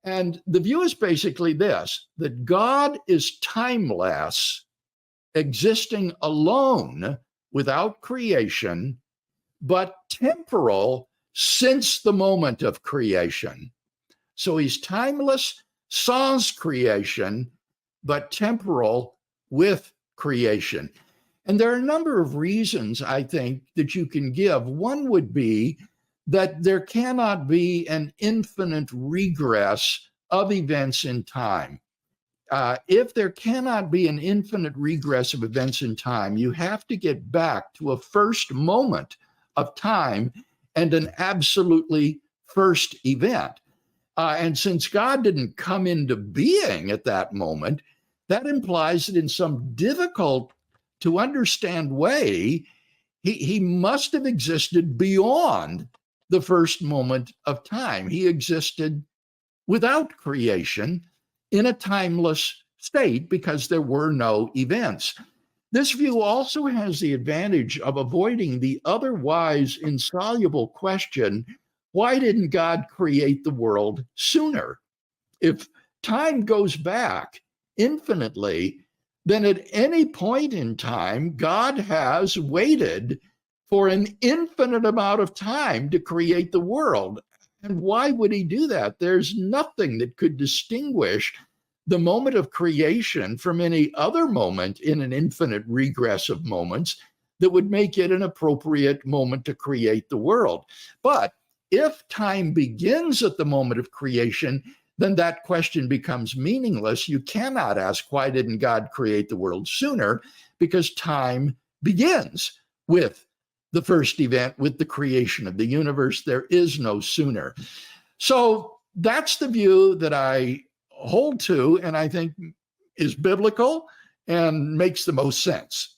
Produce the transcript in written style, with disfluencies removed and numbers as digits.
And the view is basically this, that God is timeless, existing alone without creation, but temporal since the moment of creation. So he's timeless sans creation, but temporal with creation. And there are a number of reasons, I think, that you can give. One would be that there cannot be an infinite regress of events in time. If there cannot be an infinite regress of events in time, you have to get back to a first moment of time and an absolutely first event. And since God didn't come into being at that moment, that implies that in some difficult to understand way, he must have existed beyond the first moment of time. He existed without creation in a timeless state because there were no events. This view also has the advantage of avoiding the otherwise insoluble question, why didn't God create the world sooner? If time goes back infinitely, then at any point in time, God has waited for an infinite amount of time to create the world. And why would he do that? There's nothing that could distinguish the moment of creation from any other moment in an infinite regress of moments that would make it an appropriate moment to create the world. But if time begins at the moment of creation, then that question becomes meaningless. You cannot ask, why didn't God create the world sooner? Because time begins with the first event, with the creation of the universe. There is no sooner. So that's the view that I hold to, and I think is biblical and makes the most sense.